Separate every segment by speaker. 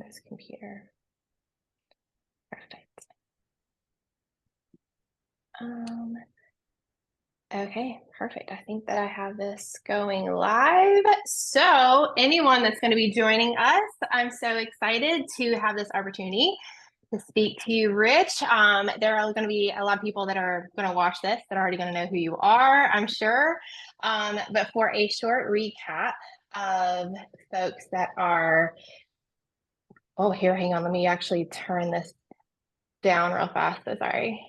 Speaker 1: this computer. Perfect. Okay, perfect. I think that I have this going live. So anyone that's going to be joining us, I'm so excited to have this opportunity to speak to you, Rich. There are going to be a lot of people that are going to watch this that are already going to know who you are, I'm sure. But for a short recap of folks that are, oh, here, hang on. Let me actually turn this down real fast. So sorry.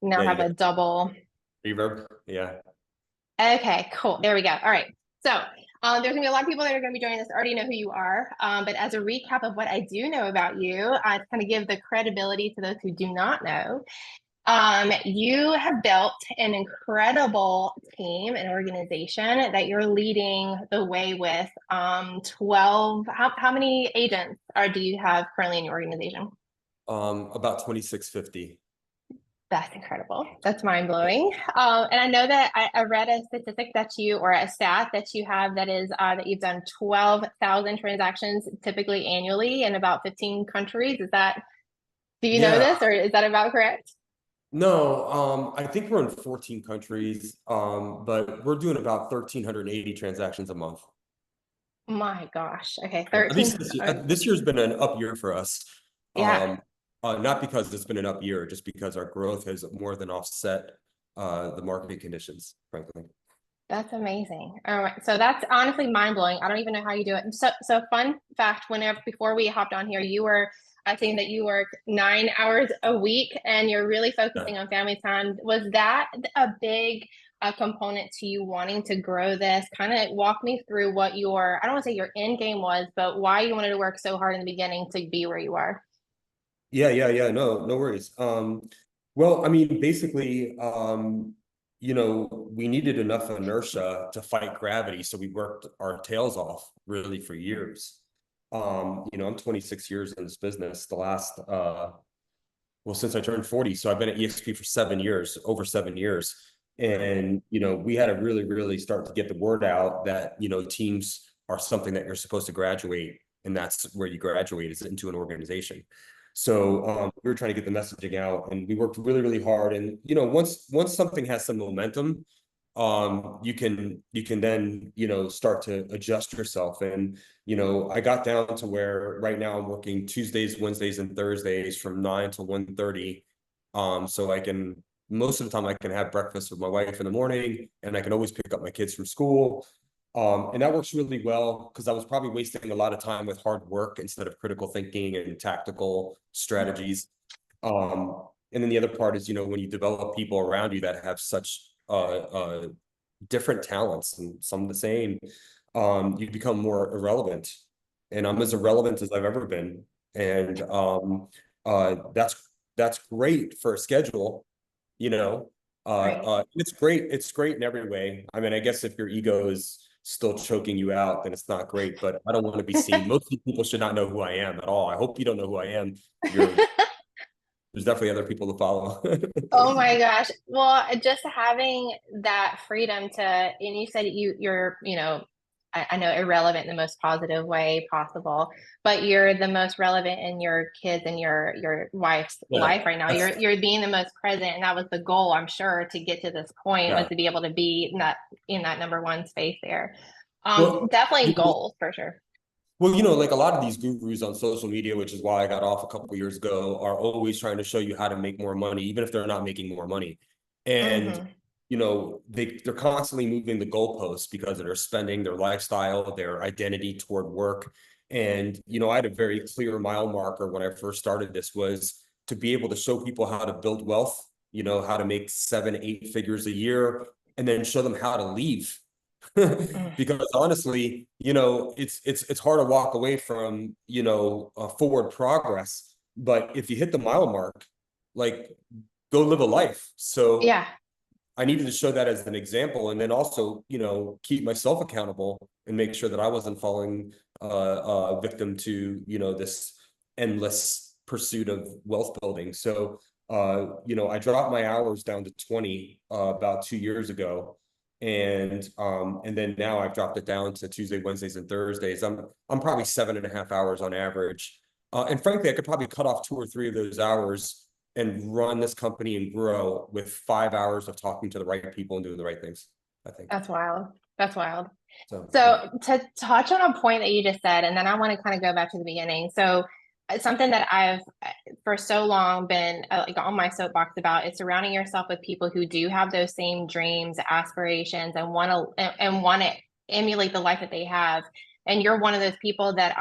Speaker 1: Now
Speaker 2: Yeah,
Speaker 1: I
Speaker 2: you
Speaker 1: have a
Speaker 2: got
Speaker 1: double.
Speaker 2: reverb. Yeah.
Speaker 1: Okay, cool. There we go. All right. So there's gonna be a lot of people that are gonna be joining this already know who you are. But as a recap of what I do know about you, to kind of give the credibility to those who do not know, you have built an incredible team and organization that you're leading the way with. 12. How many agents do you have currently in your organization?
Speaker 2: About 2650.
Speaker 1: That's incredible. That's mind blowing. And I know that I read a statistic that you, or a stat that you have that is that you've done 12,000 transactions typically annually in about 15 countries. Do you know
Speaker 2: Yeah.
Speaker 1: this, or is that about correct?
Speaker 2: No, I think we're in 14 countries, but we're doing about 1,380 transactions a month.
Speaker 1: My gosh. Okay,
Speaker 2: At
Speaker 1: 13.
Speaker 2: least this year's been an up year for us.
Speaker 1: Yeah,
Speaker 2: Not because it's been an up year, just because our growth has more than offset the market conditions, frankly.
Speaker 1: that's amazing. All right, so that's honestly mind blowing. I don't even know how you do it. So fun fact: before we hopped on here, I think that you work 9 hours a week, and you're really
Speaker 2: Yeah.
Speaker 1: focusing on family time. Was that a big component to you wanting to grow this? Kind of walk me through what I don't want to say your end game was, but why you wanted to work so hard in the beginning to be where you are.
Speaker 2: Yeah. No worries. Well, I mean, basically, we needed enough inertia to fight gravity, so we worked our tails off really for years. I'm 26 years in this business. Well, since I turned 40, so I've been at EXP for 7 years, over 7 years. And, we had to really, really start to get the word out that, teams are something that you're supposed to graduate, and that's where you graduate is into an organization. So we were trying to get the messaging out, and we worked really, really hard. And once something has some momentum, you can then start to adjust yourself. And I got down to where right now I'm working Tuesdays, Wednesdays, and Thursdays from 9 to 1:30. So I can most of the time I can have breakfast with my wife in the morning, and I can always pick up my kids from school. And that works really well because I was probably wasting a lot of time with hard work instead of critical thinking and tactical strategies. And then the other part is, when you develop people around you that have such different talents and some the same, you become more irrelevant. And I'm as irrelevant as I've ever been. And that's great for a schedule, you know.
Speaker 1: Right.
Speaker 2: It's great. It's great in every way. I mean, I guess if your ego is still choking you out, then it's not great. But I don't want to be seen. Most people should not know who I am at all. I hope you don't know who I am. There's definitely other people to follow.
Speaker 1: Oh my gosh. Well, just having that freedom and you said I know irrelevant in the most positive way possible, but you're the most relevant in your kids and your wife's
Speaker 2: Yeah,
Speaker 1: life right now. You're being the most present, and that was the goal, I'm sure, to get to this point was
Speaker 2: yeah.
Speaker 1: to be able to be in that number one space there.
Speaker 2: Well,
Speaker 1: Definitely
Speaker 2: you know,
Speaker 1: goals for sure.
Speaker 2: well, like a lot of these gurus on social media, which is why I got off a couple of years ago, are always trying to show you how to make more money, even if they're not making more money. And
Speaker 1: Hmm.
Speaker 2: they're constantly moving the goalposts because of their spending, their lifestyle, their identity toward work. And I had a very clear mile marker when I first started this was to be able to show people how to build wealth, how to make 7, 8 figures a year, and then show them how to leave. Because honestly, it's hard to walk away from, forward progress. But if you hit the mile mark, like go live a life. So
Speaker 1: Yeah.
Speaker 2: I needed to show that as an example, and then also, keep myself accountable and make sure that I wasn't falling victim to, this endless pursuit of wealth building. So, I dropped my hours down to 20 about 2 years ago. And then now I've dropped it down to Tuesday, Wednesdays, and Thursdays. I'm probably 7.5 hours on average. And frankly, I could probably cut off 2 or 3 of those hours and run this company and grow with 5 hours of talking to the right people and doing the right things, I think.
Speaker 1: That's wild. That's wild.
Speaker 2: So, yeah.
Speaker 1: So to touch on a point that you just said, and then I want to kind of go back to the beginning. So something that I've for so long been like on my soapbox about is surrounding yourself with people who do have those same dreams, aspirations, and want to emulate the life that they have. And you're one of those people that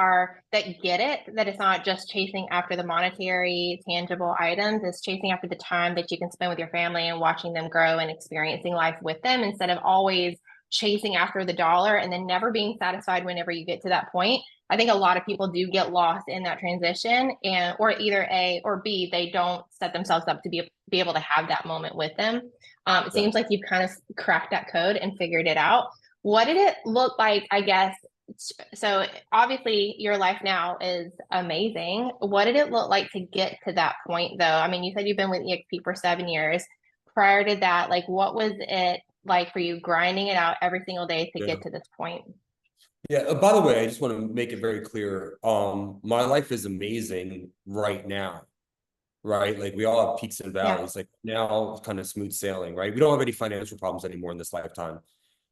Speaker 1: get it, that it's not just chasing after the monetary, tangible items, it's chasing after the time that you can spend with your family and watching them grow and experiencing life with them instead of always chasing after the dollar and then never being satisfied whenever you get to that point. I think a lot of people do get lost in that transition and or either A or B, they don't set themselves up to be able to have that moment with them. It
Speaker 2: Yeah.
Speaker 1: seems like you've kind of cracked that code and figured it out. What did it look like, I guess? So obviously your life now is amazing. What did it look like to get to that point though? I mean, you said you've been with EXP for 7 years. Prior to that, like what was it like for you grinding it out every single day to
Speaker 2: Yeah.
Speaker 1: get to this point?
Speaker 2: Yeah. By the way, I just want to make it very clear. My life is amazing right now, right? Like we all have peaks and
Speaker 1: Yeah.
Speaker 2: valleys. Like now, it's kind of smooth sailing, right? We don't have any financial problems anymore in this lifetime,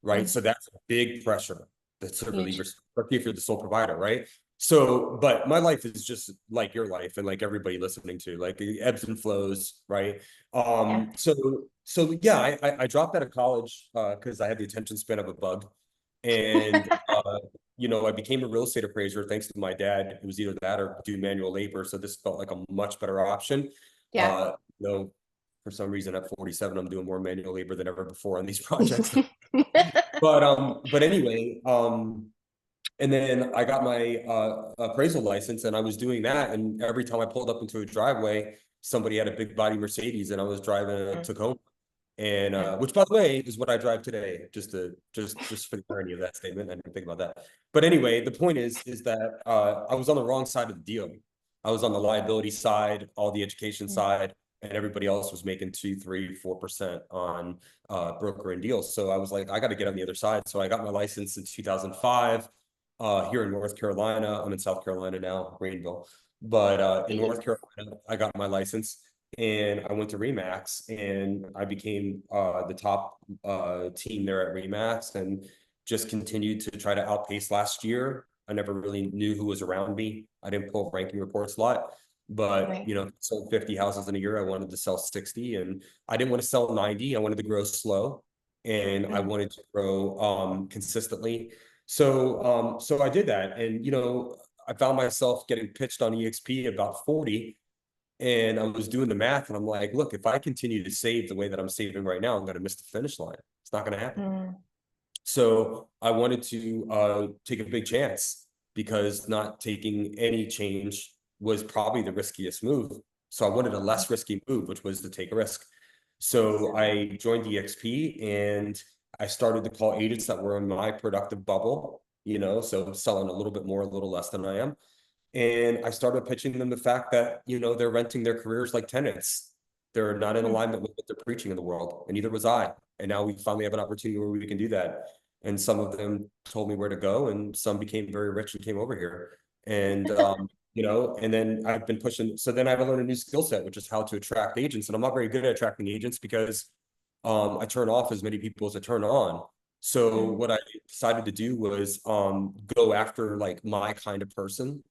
Speaker 2: right?
Speaker 1: Mm,
Speaker 2: So that's a big pressure that's a reliever,
Speaker 1: huge.
Speaker 2: especially if you're the sole provider, right? So, but my life is just like your life and like everybody listening to, like it ebbs and flows, right?
Speaker 1: Yeah.
Speaker 2: So yeah, I dropped out of college because I had the attention span of a bug, and I became a real estate appraiser thanks to my dad. It was either that or do manual labor. So this felt like a much better option.
Speaker 1: Yeah.
Speaker 2: You know, for some reason at 47, I'm doing more manual labor than ever before on these projects. But anyway, and then I got my appraisal license and I was doing that. And every time I pulled up into a driveway, somebody had a big body Mercedes and I was driving a
Speaker 1: Mm,
Speaker 2: Tacoma. And
Speaker 1: yeah.
Speaker 2: which, by the way, is what I drive today. Just for the irony of that statement, I didn't think about that. But anyway, the point is that I was on the wrong side of the deal. I was on the liability side, all the education
Speaker 1: Mm,
Speaker 2: side, and everybody else was making 2, 3, 4% on broker and deals. So I was like, I got to get on the other side. So I got my license in 2005 here in North Carolina. I'm in South Carolina now, Greenville. But in North
Speaker 1: Jesus.
Speaker 2: Carolina, I got my license and I went to Remax and I became the top team there at Remax and just continued to try to outpace last year. I never really knew who was around me. I didn't pull ranking reports a lot, but
Speaker 1: Right.
Speaker 2: sold 50 houses in a year. I wanted to sell 60 and I didn't want to sell 90. I wanted to grow slow and I
Speaker 1: Mm,
Speaker 2: wanted to grow consistently. So I did that. And I found myself getting pitched on EXP about 40 and I was doing the math and I'm like, look, if I continue to save the way that I'm saving right now, I'm going to miss the finish line. It's not going to happen.
Speaker 1: mm,
Speaker 2: So I wanted to take a big chance because not taking any change was probably the riskiest move. So I wanted a less risky move, which was to take a risk. So I joined EXP and I started to call agents that were in my productive bubble, so selling a little bit more, a little less than I am. And I started pitching them the fact that, they're renting their careers like tenants. They're not in
Speaker 1: mm.
Speaker 2: alignment with what they're preaching in the world. And neither was I. And now we finally have an opportunity where we can do that. And some of them told me where to go, and some became very rich and came over here. And and then I've been pushing. So then I have to learn a new skill set, which is how to attract agents. And I'm not very good at attracting agents because I turn off as many people as I turn on. So
Speaker 1: Mm,
Speaker 2: what I decided to do was go after like my kind of person,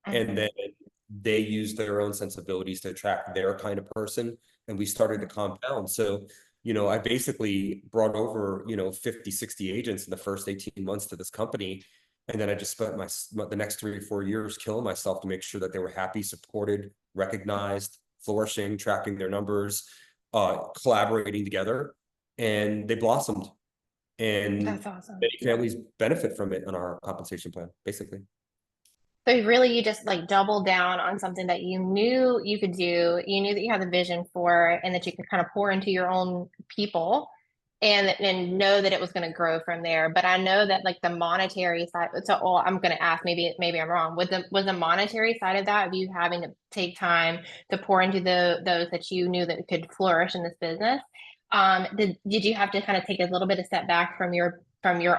Speaker 2: and
Speaker 1: mhm,
Speaker 2: then they use their own sensibilities to attract their kind of person, and we started to
Speaker 1: mm.
Speaker 2: compound. So I basically brought over 50, 60 agents in the first 18 months to this company, and then I just spent the next 3 or 4 years killing myself to make sure that they were happy, supported, recognized, flourishing, tracking their numbers, collaborating together, and they blossomed, and
Speaker 1: That's awesome.
Speaker 2: many families benefit from it on our compensation plan, basically.
Speaker 1: So really you just like doubled down on something that you knew you could do, you knew that you had the vision for, and that you could kind of pour into your own people and know that it was going to grow from there. But I know that like the monetary side, so well, I'm going to ask, maybe I'm wrong. Was the monetary side of that, of you having to take time to pour into those that you knew that could flourish in this business? Did you have to kind of take a little bit of step back from your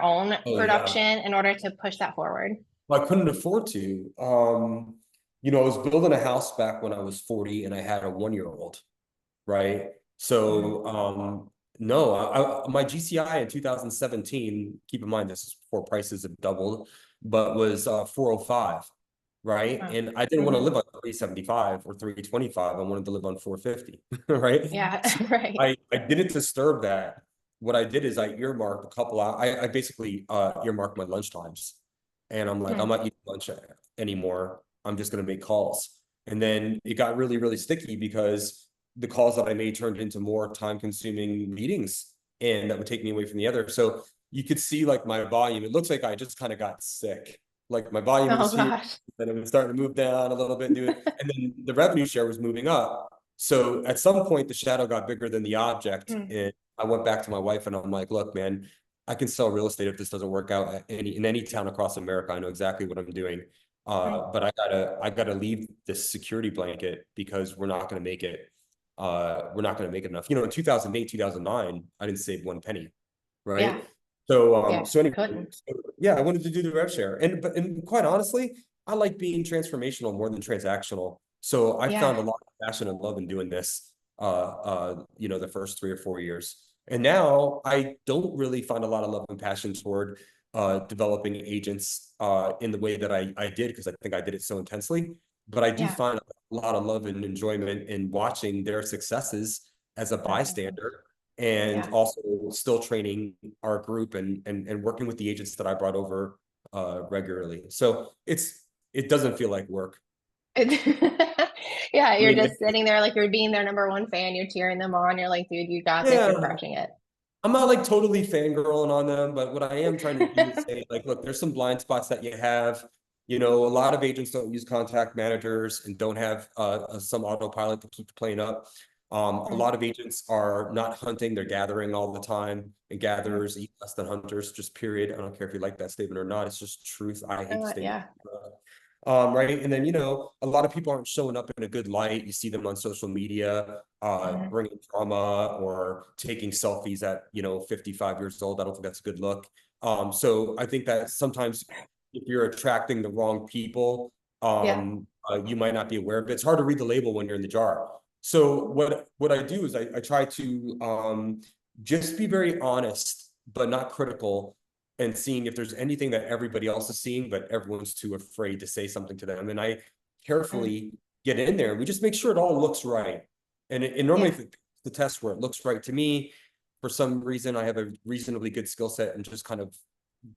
Speaker 1: own
Speaker 2: Oh yeah.
Speaker 1: production in order to push that forward?
Speaker 2: Well, I couldn't afford to. I was building a house back when I was 40 and I had a 1 year old, right?
Speaker 1: Mhm.
Speaker 2: So, no, my GCI in 2017, keep in mind this is before prices have doubled, but was 405, right?
Speaker 1: Oh.
Speaker 2: And I didn't want to
Speaker 1: Mhm.
Speaker 2: live on 375 or 325. I wanted to live on 450, right?
Speaker 1: Yeah,
Speaker 2: So
Speaker 1: right.
Speaker 2: I didn't disturb that. What I did is I earmarked a couple out. I basically earmarked my lunch times. And I'm like, I'm
Speaker 1: Mm.
Speaker 2: not eating lunch anymore. I'm just going to make calls. And then it got really, really sticky because the calls that I made turned into more time consuming meetings and that would take me away from the other. So you could see like my volume. It looks like I just kind of got sick. Like my volume
Speaker 1: Oh
Speaker 2: was here,
Speaker 1: gosh.
Speaker 2: then it was starting to move down a little bit, and then the revenue share was moving up. So at some point, the shadow got bigger than the object.
Speaker 1: Mm.
Speaker 2: And I went back to my wife and I'm like, look, man, I can sell real estate if this doesn't work out in any town across America. I know exactly what I'm doing.
Speaker 1: Mm.
Speaker 2: But I gotta leave this security blanket because we're not gonna make it. We're not gonna make it enough. In 2008, 2009, I didn't save one penny,
Speaker 1: Yeah.
Speaker 2: right? So
Speaker 1: Yeah.
Speaker 2: so anyway,
Speaker 1: Couldn't.
Speaker 2: yeah, I wanted to do the rev share. And quite honestly, I like being transformational more than transactional. So I
Speaker 1: Yeah.
Speaker 2: found a lot of passion and love in doing this the first 3 or 4 years. And now I don't really find a lot of love and passion toward developing agents in the way that I did because I think I did it so intensely. But I do
Speaker 1: Yeah.
Speaker 2: find a lot of love and enjoyment in watching their successes as a
Speaker 1: That's awesome.
Speaker 2: bystander and
Speaker 1: Yeah.
Speaker 2: also still training our group and working with the agents that I brought over regularly. So it doesn't feel like work.
Speaker 1: Yeah,
Speaker 2: I
Speaker 1: you're
Speaker 2: mean,
Speaker 1: just sitting there like you're being their number one fan. You're cheering them on. You're like, dude, you got this. You're
Speaker 2: yeah,
Speaker 1: crushing it.
Speaker 2: I'm not like totally fangirling on them, but what I am trying to do is say, like, look, there's some blind spots that you have. A lot of agents don't use contact managers and don't have some autopilot to keep the plane up. A
Speaker 1: Mm.
Speaker 2: lot of agents are not hunting, they're gathering all the time, and
Speaker 1: Mm.
Speaker 2: gatherers eat less than hunters, just period. I don't care if you like that statement or not. It's just truth. I hate the statement.
Speaker 1: Yeah.
Speaker 2: Right. And then, a lot of people aren't showing up in a good light. You see them on social media,
Speaker 1: Mhm.
Speaker 2: bringing drama or taking selfies at, 55 years old. I don't think that's a good look. So I think that sometimes if you're attracting the wrong people,
Speaker 1: Yeah.
Speaker 2: you might not be aware of it. It's hard to read the label when you're in the jar. So what I do is I try to just be very honest, but not critical and seeing if there's anything that everybody else is seeing, but everyone's too afraid to say something to them. And I
Speaker 1: Mm.
Speaker 2: carefully get in there. We just make sure it all looks right. And normally
Speaker 1: Yeah.
Speaker 2: the test where it looks right to me, for some reason, I have a reasonably good skill set and just kind of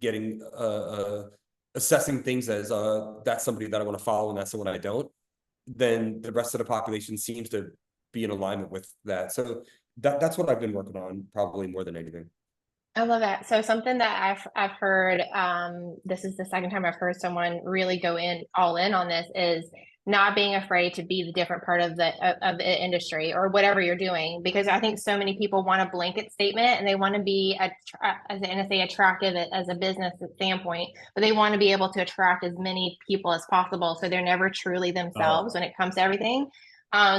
Speaker 2: getting assessing things as that's somebody that I want to follow and that's the one I don't. Then the rest of the population seems to be in alignment with that. So that's what I've been working on probably more than anything.
Speaker 1: I love that. So something that I've heard, this is the second time I've heard someone really go in all in on this is not being afraid to be the different part of the industry or whatever you're doing. Because I think so many people want a blanket statement and they want to be as an NSA attractive as a business standpoint, but they want to be able to attract as many people as possible. So they're never truly themselves when it comes to everything.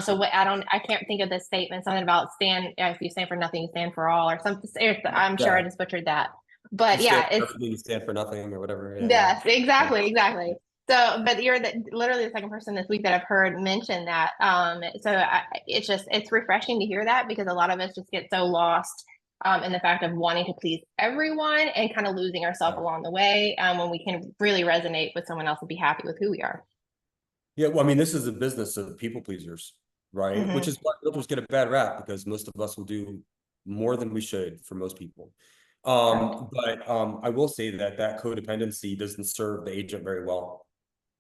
Speaker 1: So what I can't think of this statement, something about stand, if you stand for nothing, you stand for all or something. I'm sure I
Speaker 2: Yeah.
Speaker 1: just butchered that.
Speaker 2: You
Speaker 1: But
Speaker 2: stand
Speaker 1: yeah,
Speaker 2: for
Speaker 1: it's,
Speaker 2: nothing, you stand for nothing or whatever. Yeah, yeah.
Speaker 1: yes, exactly, exactly. So, but you're literally the second person this week that I've heard mention that. It's refreshing to hear that because a lot of us just get so lost in the fact of wanting to please everyone and kind of losing ourselves
Speaker 2: Yeah.
Speaker 1: along the way when we can really resonate with someone else and be happy with who we are.
Speaker 2: Yeah, well, I mean, this is a business of people pleasers, right? Which
Speaker 1: Hmm.
Speaker 2: is why realtors get a bad rap because most of us will do more than we should for most people.
Speaker 1: Correct.
Speaker 2: But I will say that that codependency doesn't serve the agent very well.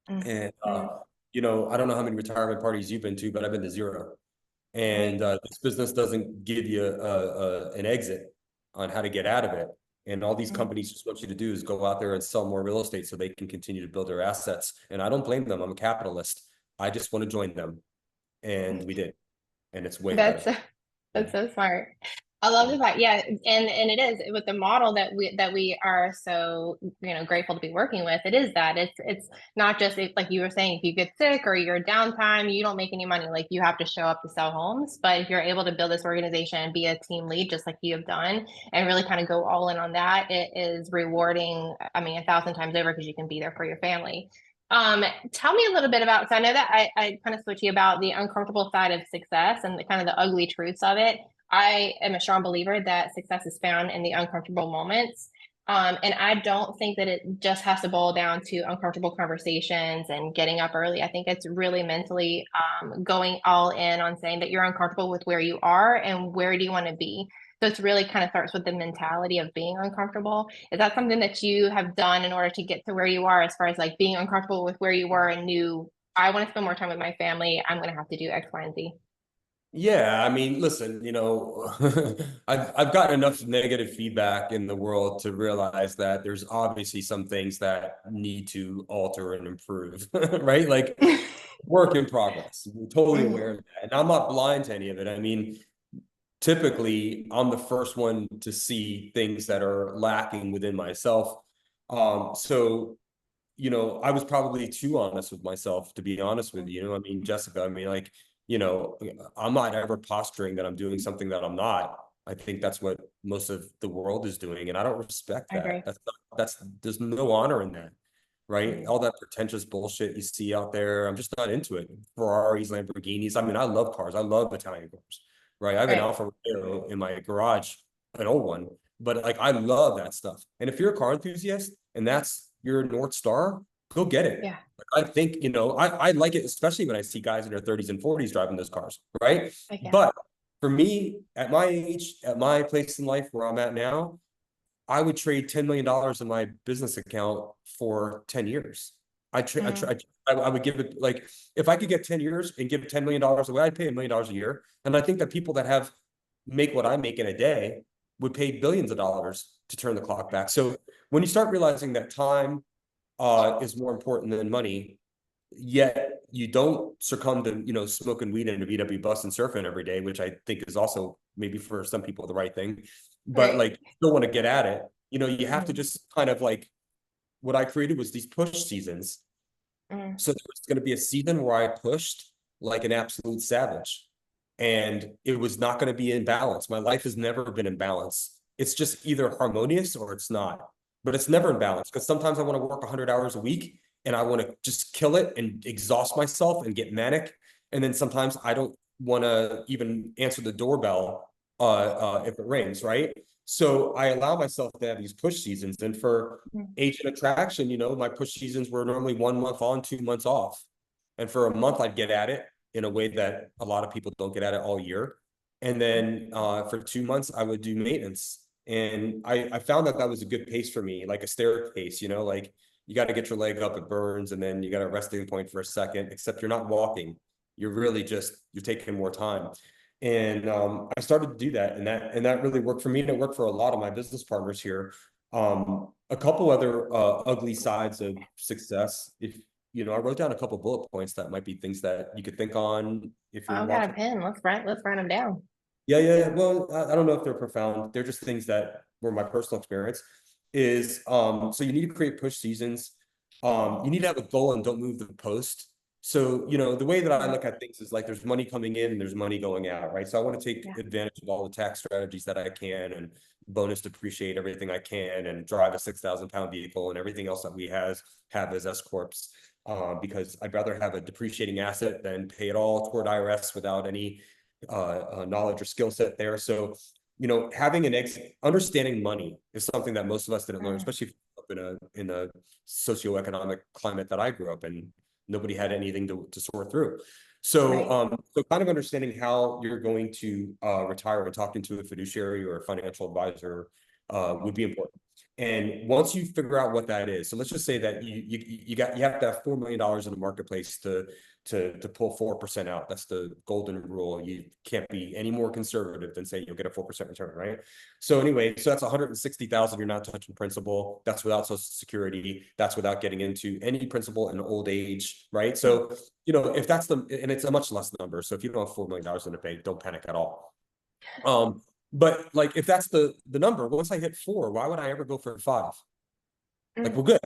Speaker 2: And
Speaker 1: Mm-hmm.
Speaker 2: I don't know how many retirement parties you've been to, but I've been to zero. And
Speaker 1: Right.
Speaker 2: this business doesn't give you an exit on how to get out of it. And all these
Speaker 1: Mm-hmm.
Speaker 2: companies just want you to do is go out there and sell more real estate so they can continue to build their assets. And I don't blame them. I'm a capitalist. I just want to join them. And we did. And it's way
Speaker 1: That's
Speaker 2: better.
Speaker 1: that's
Speaker 2: Yeah.
Speaker 1: so smart. I love
Speaker 2: Yeah.
Speaker 1: the fact, yeah, and it is with the model that we are so grateful to be working with. It is that it's not just like you were saying, if you get sick or you're downtime, you don't make any money. Like you have to show up to sell homes. But if you're able to build this organization and be a team lead, just like you have done, and really kind of go all in on that, it is rewarding. I mean, 1,000 times over because you can be there for your family. Um, Tell me a little bit about, so I know that I kind of spoke to you about the uncomfortable side of success and the kind of the ugly truths of it. I am a strong believer that success is found in the uncomfortable moments. And I don't think that it just has to boil down to uncomfortable conversations and getting up early. I think it's really mentally going all in on saying that you're uncomfortable with where you are and where do you want to be. So it's really kind of starts with the mentality of being uncomfortable. Is that something that you have done in order to get to where you are, as far as like being uncomfortable with where you were and knew I want to spend more time with my family, I'm going to have to do X, Y, and Z?
Speaker 2: Yeah, I mean, listen, I've gotten enough negative feedback in the world to realize that there's obviously some things that need to alter and improve, right? Like work in progress. I'm totally aware
Speaker 1: Mhm.
Speaker 2: of that. And I'm not blind to any of it. I mean, typically I'm the first one to see things that are lacking within myself. So I was probably too honest with myself, to be honest with you. I mean, Jessica, I mean, like, you know, I'm not ever posturing that I'm doing something that I'm not. I think that's what most of the world is doing, and I don't respect
Speaker 1: I
Speaker 2: that.
Speaker 1: agree.
Speaker 2: There's no honor in that, right?
Speaker 1: Mhm.
Speaker 2: All that pretentious bullshit you see out there, I'm just not into it. Ferraris, Lamborghinis. I mean, I love cars. I love Italian cars, right? I have an
Speaker 1: Right.
Speaker 2: Alfa Romeo in my garage, an old one, but like I love that stuff. And if you're a car enthusiast and that's your North Star, go get it.
Speaker 1: Yeah.
Speaker 2: Like, I think, I like it, especially when I see guys in their 30s and 40s driving those cars, right?
Speaker 1: Like, yeah.
Speaker 2: But for me, at my age, at my place in life where I'm at now, I would trade $10 million in my business account for 10 years.
Speaker 1: Mm.
Speaker 2: I would give it, like, if I could get 10 years and give $10 million away, I'd pay $1 million a year. And I think that people that make what I make in a day would pay billions of dollars to turn the clock back. So when you start realizing that time is more important than money, yet you don't succumb to, smoking weed in a VW bus and surfing every day, which I think is also maybe for some people the right thing. But
Speaker 1: Right.
Speaker 2: like, still want to get at it. You have to
Speaker 1: Mm.
Speaker 2: just kind of like, what I created was these push seasons.
Speaker 1: Mm.
Speaker 2: So there was going to be a season where I pushed like an absolute savage, and it was not going to be in balance. My life has never been in balance. It's just either harmonious or it's not, but it's never in balance, because sometimes I want to work 100 hours a week and I want to just kill it and exhaust myself and get manic. And then sometimes I don't want to even answer the doorbell if it rings, right? So I allow myself to have these push seasons. And for
Speaker 1: Mm.
Speaker 2: agent attraction, my push seasons were normally 1 month on, 2 months off. And for a month, I'd get at it in a way that a lot of people don't get at it all year. And then for 2 months, I would do maintenance. And I found that that was a good pace for me, like a staircase, like you got to get your leg up, it burns, and then you got a resting point for a second, except you're not walking. You're really you're taking more time. And I started to do that, and that really worked for me, and it worked for a lot of my business partners here. A couple other ugly sides of success. If I wrote down a couple bullet points that might be things that you could think on if you're
Speaker 1: I've got a
Speaker 2: watching.
Speaker 1: pen. Let's write them down.
Speaker 2: Yeah, yeah, yeah. Well, I don't know if they're profound. They're just things that were my personal experience. Is so you need to create push seasons. You need to have a goal and don't move the post. So, the way that I
Speaker 1: Mm.
Speaker 2: look at things is like there's money coming in and there's money going out, right? So I want to take
Speaker 1: Yeah.
Speaker 2: advantage of all the tax strategies that I can, and bonus depreciate everything I can, and drive a 6,000 pound vehicle and everything else that we have as S corps. Because I'd rather have a depreciating asset than pay it all toward IRS without any knowledge or skill set there. So, having an exit, understanding money is something that most of us didn't learn,
Speaker 1: Mm.
Speaker 2: especially in a socioeconomic climate that I grew up in. Nobody had anything to sort through. So,
Speaker 1: Right.
Speaker 2: so kind of understanding how you're going to retire and talking to a fiduciary or a financial advisor would be important. And once you figure out what that is, so let's just say that you have to have $4 million in the marketplace to pull 4% out. That's the golden rule. You can't be any more conservative than say you'll get a 4% return, right? So anyway, so that's 160,000. You're not touching principal. That's without Social Security. That's without getting into any principal in old age, right?
Speaker 1: Mm.
Speaker 2: So if that's and it's a much less number. So if you don't have $4 million in the bank, don't panic at all. But like if that's the number, once I hit four, why would I ever go for five? Like
Speaker 1: Mm.
Speaker 2: we're good.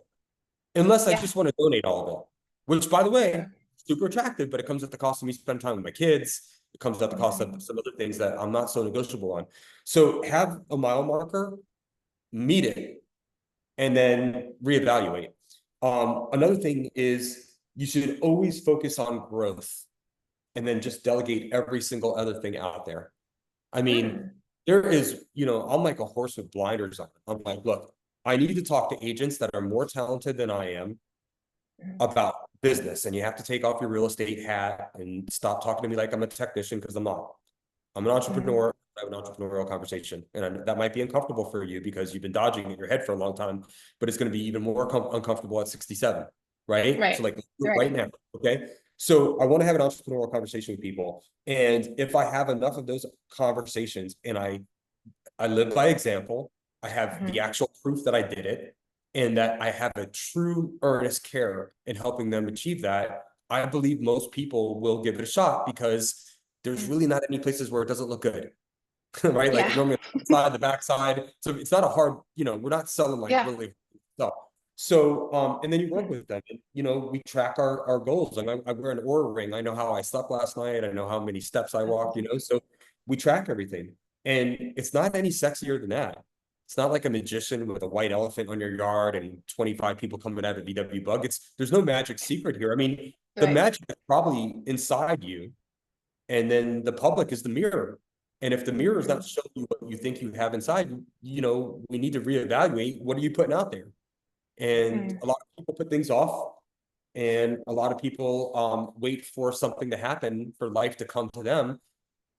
Speaker 2: Unless I
Speaker 1: Yeah.
Speaker 2: just want to donate all of it, which by the way,
Speaker 1: Sure.
Speaker 2: super attractive, but it comes at the cost of me spending time with my kids. It comes at the cost of
Speaker 1: Mhm.
Speaker 2: some other things that I'm not so negotiable on. So have a mile marker, meet it, and then reevaluate. Another thing is you should always focus on growth and then just delegate every single other thing out there. I mean,
Speaker 1: Mm,
Speaker 2: there is, I'm like a horse with blinders on. I'm like, look, I need to talk to agents that are more talented than I am
Speaker 1: mm,
Speaker 2: about business. And you have to take off your real estate hat and stop talking to me like I'm a technician, because I'm not. I'm an
Speaker 1: mm,
Speaker 2: entrepreneur. I have an entrepreneurial conversation. And that might be uncomfortable for you because you've been dodging in your head for a long time, but it's going to be even more uncomfortable at 67. Right. So,
Speaker 1: right,
Speaker 2: like, right
Speaker 1: right.
Speaker 2: now. Okay. So I want to have an entrepreneurial conversation with people. And if I have enough of those conversations and I live by example, I have the
Speaker 1: Mhm,
Speaker 2: actual proof that I did it, and that I have a true earnest care in helping them achieve that, I believe most people will give it a shot, because there's
Speaker 1: mm.
Speaker 2: really not any places where it doesn't look good. Right? Like
Speaker 1: Yeah,
Speaker 2: normally on the side, the backside. So it's not a hard, we're not selling like
Speaker 1: yeah.
Speaker 2: really stuff. So and then you work
Speaker 1: Mm,
Speaker 2: with them, and we track our goals. Like I wear an Oura ring. I know how I slept last night. I know how many steps I walked, so we track everything. And it's not any sexier than that. It's not like a magician with a white elephant on your yard and 25 people coming out of VW bug. There's no magic secret here. I mean, the
Speaker 1: right.
Speaker 2: magic is probably inside you, and then the public is the mirror. And if the mirror is not
Speaker 1: Mm,
Speaker 2: showing you what you think you have inside, we need to reevaluate, what are you putting out there. And
Speaker 1: mm,
Speaker 2: a lot of people put things off, and a lot of people wait for something to happen, for life to come to them.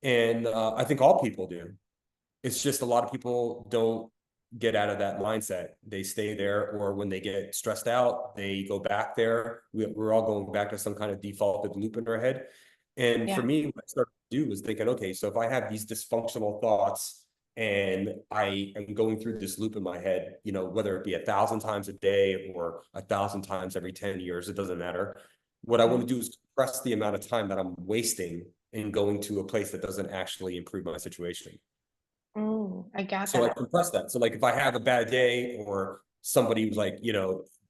Speaker 2: And I think all people do. It's just a lot of people don't get out of that mindset. They stay there, or when they get stressed out, they go back there. We're all going back to some kind of defaulted loop in our head. And for
Speaker 1: yeah.
Speaker 2: me, what I started to do was thinking, okay, so if I have these dysfunctional thoughts and I am going through this loop in my head, whether it be 1,000 times a day or 1,000 times every 10 years, it doesn't matter. What I want
Speaker 1: Mm,
Speaker 2: to do is compress the amount of time that I'm wasting in going to a place that doesn't actually improve my situation.
Speaker 1: I got
Speaker 2: So I
Speaker 1: that.
Speaker 2: compress that. So like if I have a bad day, or somebody was like,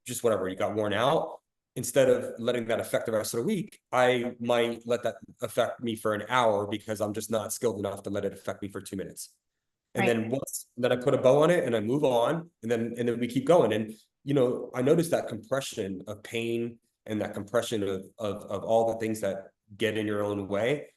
Speaker 2: just whatever, you got worn out, instead of letting that affect the rest of the week, I might let that affect me for an hour, because I'm just not skilled enough to let it affect me for 2 minutes. And
Speaker 1: Right.
Speaker 2: then I put a bow on it and I move on, and then we keep going. And I noticed that compression of pain, and that compression of all the things that get in your own way,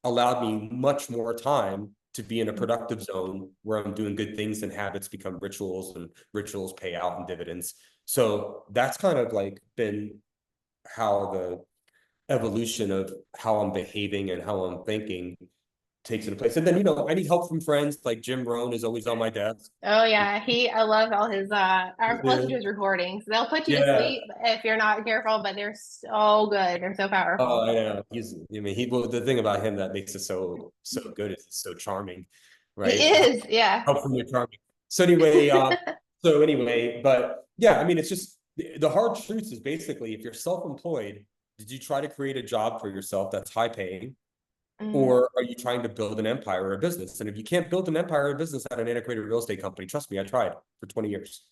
Speaker 2: allowed me much more time to be in a
Speaker 1: Mm,
Speaker 2: productive zone where I'm doing good things, and habits become rituals, and rituals pay out in dividends. So that's kind of like been how the evolution of how I'm behaving and how I'm thinking takes into place. And then, I need help from friends. Like Jim Rohn is always on my desk.
Speaker 1: oh yeah, I love all his I listen to
Speaker 2: Yeah.
Speaker 1: his recordings. They'll put you to
Speaker 2: Yeah.
Speaker 1: sleep if you're not careful, but they're so good. They're so
Speaker 2: Oh,
Speaker 1: powerful.
Speaker 2: I know. Well, the thing about him that makes it so good is he's so charming,
Speaker 1: He
Speaker 2: right?
Speaker 1: is, yeah.
Speaker 2: Help from your charming. So anyway, but yeah, I mean, it's just the hard truth is basically, if you're self-employed, did you try to create a job for yourself that's high paying?
Speaker 1: Mm,
Speaker 2: Or are you trying to build an empire or a business? And if you can't build an empire or a business at an integrated real estate company, trust me, I tried for 20 years.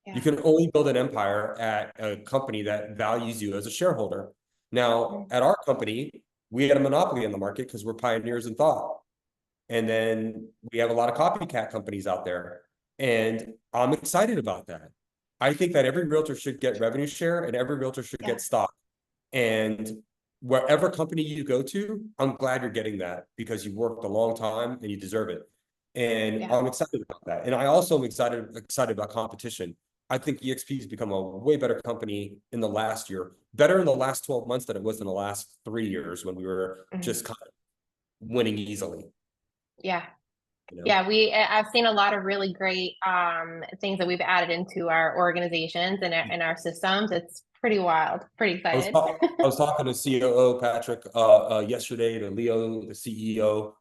Speaker 2: You
Speaker 1: yeah.
Speaker 2: can only build an empire at a company that values you as a shareholder. Now,
Speaker 1: Mm,
Speaker 2: at our company, we had a monopoly in the market because we're pioneers in thought. And then we have a lot of copycat companies out there. And I'm excited about that. I think that every realtor should get revenue share, and every realtor should
Speaker 1: yeah.
Speaker 2: get stock. And wherever company you go to, I'm glad you're getting that, because you worked a long time and you deserve it. And
Speaker 1: Yeah.
Speaker 2: I'm excited about that. And I also am excited about competition. I think EXP has become a way better company in the last year, better in the last 12 months than it was in the last 3 years, when we were
Speaker 1: Mm,
Speaker 2: just kind of winning easily,
Speaker 1: yeah.
Speaker 2: you know?
Speaker 1: Yeah, I've seen a lot of really great things that we've added into our organizations and our systems. It's pretty wild. Pretty excited.
Speaker 2: I was talking to COO Patrick yesterday, to Leo, the CEO,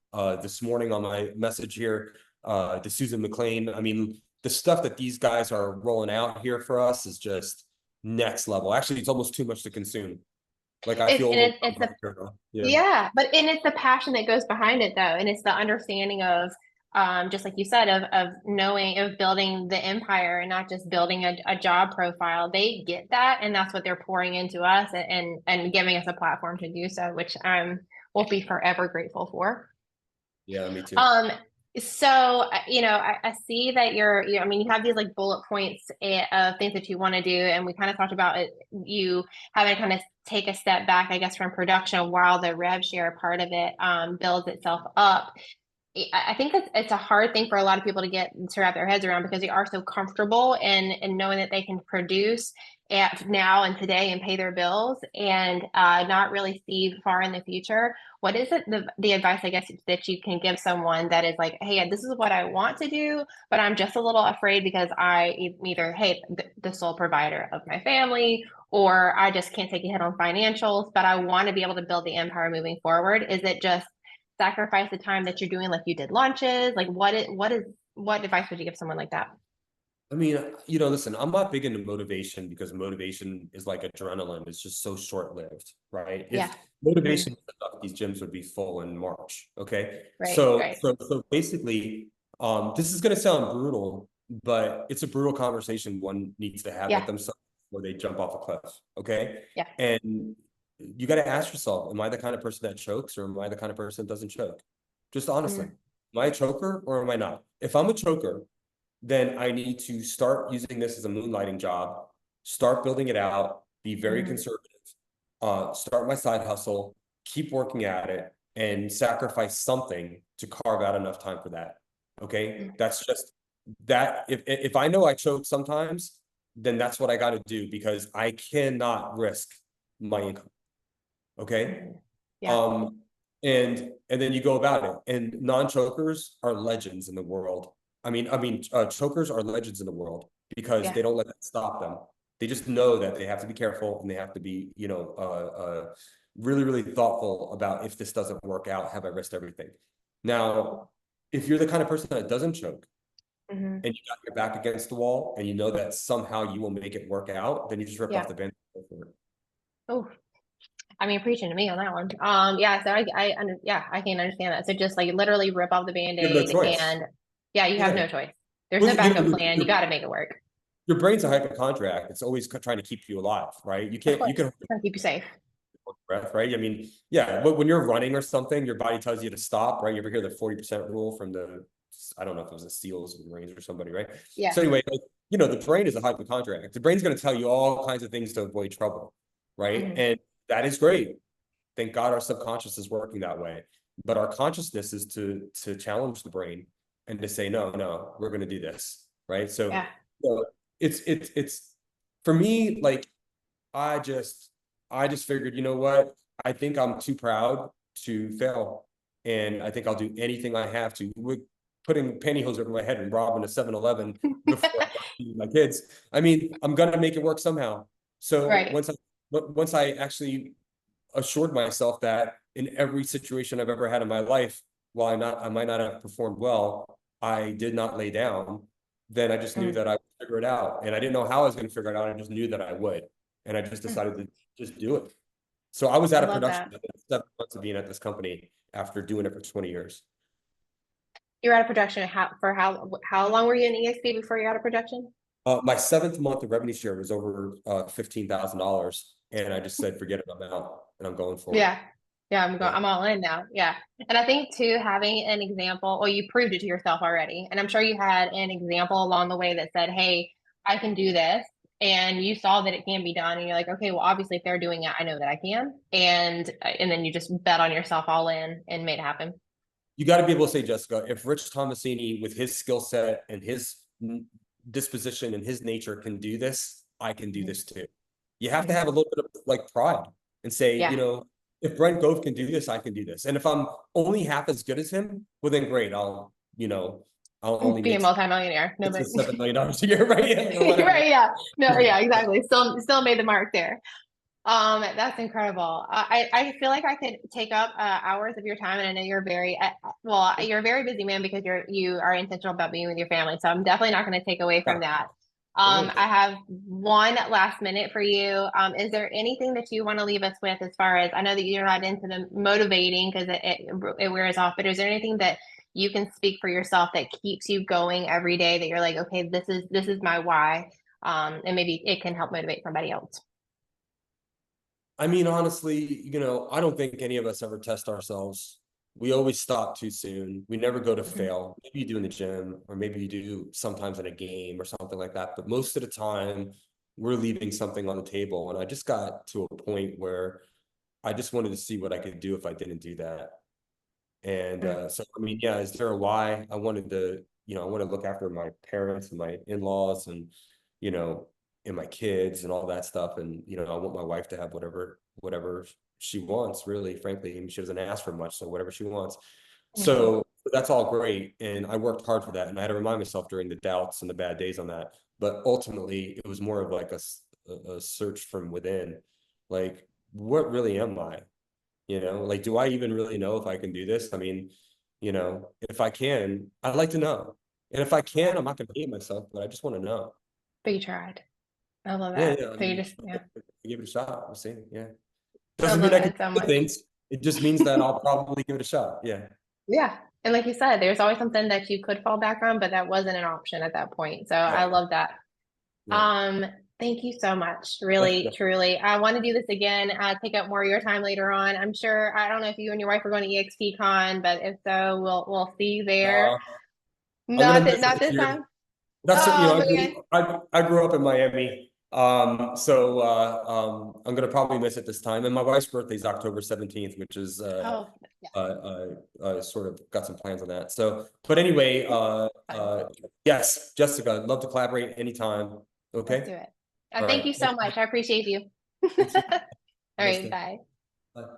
Speaker 2: this morning on my message here, to Susan McLean. I mean, the stuff that these guys are rolling out here for us is just next level. Actually, it's almost too much to consume. Like, I
Speaker 1: It's
Speaker 2: feel
Speaker 1: and it's
Speaker 2: overwhelmed
Speaker 1: a
Speaker 2: right here. Yeah.
Speaker 1: Yeah, but and it's the passion that goes behind it though, and it's the understanding of just like you said of knowing of building the empire and not just building a job profile. They get that, and that's what they're pouring into us and giving us a platform to do so, which we'll be forever grateful for.
Speaker 2: Yeah, me too.
Speaker 1: Um, So, I see that I mean, you have these like bullet points of things that you want to do. And we kind of talked about it, you having to kind of take a step back, I guess, from production while the rev share part of it builds itself up. I think it's a hard thing for a lot of people to wrap their heads around because they are so comfortable in knowing that they can produce at now and today and pay their bills and not really see far in the future. What is it the advice I guess that you can give someone that is like, hey, this is what I want to do, but I'm just a little afraid because either hey the sole provider of my family or I just can't take a hit on financials, but I want to be able to build the empire moving forward. Is it just sacrifice the time that you're doing like you did lunches? Like what advice would you give someone like that?
Speaker 2: I mean, listen, I'm not big into motivation because motivation is like adrenaline. It's just so short-lived, right?
Speaker 1: Yeah.
Speaker 2: If
Speaker 1: Hmm.
Speaker 2: motivation was enough, these gyms would be full in March. Okay.
Speaker 1: Right,
Speaker 2: So
Speaker 1: right.
Speaker 2: so so basically, this is gonna sound brutal, but it's a brutal conversation one needs to have with
Speaker 1: Yeah.
Speaker 2: themselves before they jump off a cliff. Okay.
Speaker 1: Yeah.
Speaker 2: And you got to ask yourself, am I the kind of person that chokes or am I the kind of person that doesn't choke? Just honestly,
Speaker 1: Mm,
Speaker 2: am I a choker or am I not? If I'm a choker, then I need to start using this as a moonlighting job, start building it out, be very
Speaker 1: mm,
Speaker 2: conservative, start my side hustle, keep working at it, and sacrifice something to carve out enough time for that. Okay.
Speaker 1: mm,
Speaker 2: That's just that. If I know I choke sometimes, then that's what I got to do because I cannot risk my income. Okay.
Speaker 1: mm. Yeah.
Speaker 2: Um, and then you go about it. And non-chokers are legends in the world. Chokers are legends in the world because
Speaker 1: Yeah.
Speaker 2: they don't let that stop them. They just know that they have to be careful and they have to be, really, really thoughtful about if this doesn't work out, have I risked everything? Now, if you're the kind of person that doesn't choke
Speaker 1: Hmm.
Speaker 2: and you got your back against the wall and you know that somehow you will make it work out, then you just rip off
Speaker 1: Yeah.
Speaker 2: the band.
Speaker 1: Oh, I mean, preaching to me on that one. Yeah, so yeah, I can understand that. So just like literally rip off the
Speaker 2: You have no
Speaker 1: Band-Aid
Speaker 2: choice.
Speaker 1: and yeah, you have
Speaker 2: Yeah.
Speaker 1: no choice. There's no
Speaker 2: Well,
Speaker 1: backup plan. You got to make it work.
Speaker 2: your brain's a hypochondriac. It's always trying to keep you alive, right?
Speaker 1: Of
Speaker 2: You
Speaker 1: course.
Speaker 2: can
Speaker 1: Trying to keep you safe.
Speaker 2: hold your breath, right? I mean, yeah, but when you're running or something, your body tells you to stop, right? You ever hear the 40% rule from I don't know if it was the SEALs or the Marines or somebody, right?
Speaker 1: Yeah.
Speaker 2: So anyway, like, the brain is a hypochondriac. The brain's going to tell you all kinds of things to avoid trouble, right?
Speaker 1: Hmm.
Speaker 2: And that is great. Thank God our subconscious is working that way. But our consciousness is to challenge the brain and to say, no, no, we're going to do this, right?
Speaker 1: Yeah.
Speaker 2: So it's for me, like I just I just figured, you know what? I think I'm too proud to fail. And I think I'll do anything I have to. With putting pantyhose over my head and robbing a 7-Eleven before I feed my kids. I mean, I'm gonna make it work somehow. So
Speaker 1: Right.
Speaker 2: once I actually assured myself that in every situation I've ever had in my life, while I might not have performed well, I did not lay down. Then I just knew
Speaker 1: Mm,
Speaker 2: that I would figure it out, and I didn't know how I was going to figure it out. I just knew that I would, and I just
Speaker 1: mm.
Speaker 2: decided to just do it. So I was out
Speaker 1: I
Speaker 2: of
Speaker 1: love
Speaker 2: production
Speaker 1: that.
Speaker 2: within 7 months of being at this company after doing it for 20 years.
Speaker 1: You're out of production. How long were you in EXP before you're out of production?
Speaker 2: My seventh month of revenue share was over $15,000, and I just said, "Forget it, I'm out, and I'm going for it."
Speaker 1: Yeah. Yeah,
Speaker 2: Yeah.
Speaker 1: I'm all in now. Yeah. And I think too, having an example, well, you proved it to yourself already. And I'm sure you had an example along the way that said, hey, I can do this. And you saw that it can be done. And you're like, okay, well, obviously if they're doing it, I know that I can. And then you just bet on yourself all in and made it happen.
Speaker 2: You got to be able to say, Jessica, if Rich Tomasini, with his skill set and his disposition and his nature, can do this, I can do
Speaker 1: Mhm.
Speaker 2: this too. You have to
Speaker 1: Mhm.
Speaker 2: have a little bit of like pride and say,
Speaker 1: Yeah.
Speaker 2: if Brent Gove can do this, I can do this. And if I'm only half as good as him, well, then great. I'll only
Speaker 1: Be a
Speaker 2: make
Speaker 1: multimillionaire. No,
Speaker 2: six
Speaker 1: but
Speaker 2: to $7 million a year, right? Yeah, whatever.
Speaker 1: right. Yeah. No, yeah, exactly. Still made the mark there. That's incredible. I feel like I could take up hours of your time, and I know you're well, you're a very busy man because you are intentional about being with your family. So I'm definitely not going to take away from
Speaker 2: Yeah,
Speaker 1: that.
Speaker 2: no worries.
Speaker 1: I have one last minute for you. Is there anything that you want to leave us with as far as I know that you're not into the motivating because it wears off, but is there anything that you can speak for yourself that keeps you going every day that you're like, okay, this is my why, and maybe it can help motivate somebody else.
Speaker 2: I mean, honestly, I don't think any of us ever test ourselves. we always stop too soon. We never go to
Speaker 1: Mhm.
Speaker 2: fail. Maybe you do in the gym, or maybe you do sometimes in a game or something like that. But most of the time, we're leaving something on the table. And I just got to a point where I just wanted to see what I could do if I didn't do that. And
Speaker 1: Mm.
Speaker 2: so, I mean, yeah, is there a why? I wanted to, I want to look after my parents and my in-laws and, you know, and my kids and all that stuff. And, I want my wife to have whatever she wants, really, frankly. I mean, she doesn't ask for much, so whatever she wants.
Speaker 1: Mhm.
Speaker 2: So that's all great. And I worked hard for that. And I had to remind myself during the doubts and the bad days on that. But ultimately, it was more of like a search from within. Like, what really am I? Like, do I even really know if I can do this? I mean, if I can, I'd like to know. And if I can,
Speaker 1: Yeah,
Speaker 2: I'm not going to hate myself, but I just want to know.
Speaker 1: but you tried. I love
Speaker 2: Yeah,
Speaker 1: that.
Speaker 2: yeah. I
Speaker 1: So you
Speaker 2: mean,
Speaker 1: just, yeah,
Speaker 2: give it a shot. We'll see. Yeah.
Speaker 1: I
Speaker 2: Doesn't mean
Speaker 1: love
Speaker 2: I can
Speaker 1: it so
Speaker 2: do good
Speaker 1: much.
Speaker 2: things. It just means that I'll probably give it a shot. Yeah.
Speaker 1: Yeah. And like you said, there's always something that you could fall back on, but that wasn't an option at that point. So I
Speaker 2: Right.
Speaker 1: love that.
Speaker 2: Right.
Speaker 1: Um, Thank you so much.
Speaker 2: Yeah.
Speaker 1: Really, truly. I want to do this again, take up more of your time later on. I'm sure, I don't know if you and your wife are going to EXP Con, but if so, we'll see you there.
Speaker 2: Uh, I'm gonna miss it
Speaker 1: Not
Speaker 2: this
Speaker 1: this
Speaker 2: year.
Speaker 1: time.
Speaker 2: That's
Speaker 1: Oh
Speaker 2: I
Speaker 1: man.
Speaker 2: grew, I grew up in Miami. So I'm gonna probably miss it this time. And my wife's birthday is October 17th, which is
Speaker 1: Oh, yeah.
Speaker 2: sort of got some plans on that. So, but anyway,
Speaker 1: Fun.
Speaker 2: yes, Jessica, I'd love to collaborate anytime.
Speaker 1: Let's
Speaker 2: Okay.
Speaker 1: do it.
Speaker 2: All
Speaker 1: Thank
Speaker 2: right.
Speaker 1: you so much. I appreciate you.
Speaker 2: Thanks.
Speaker 1: All
Speaker 2: Nice
Speaker 1: right,
Speaker 2: to.
Speaker 1: bye.
Speaker 2: Bye.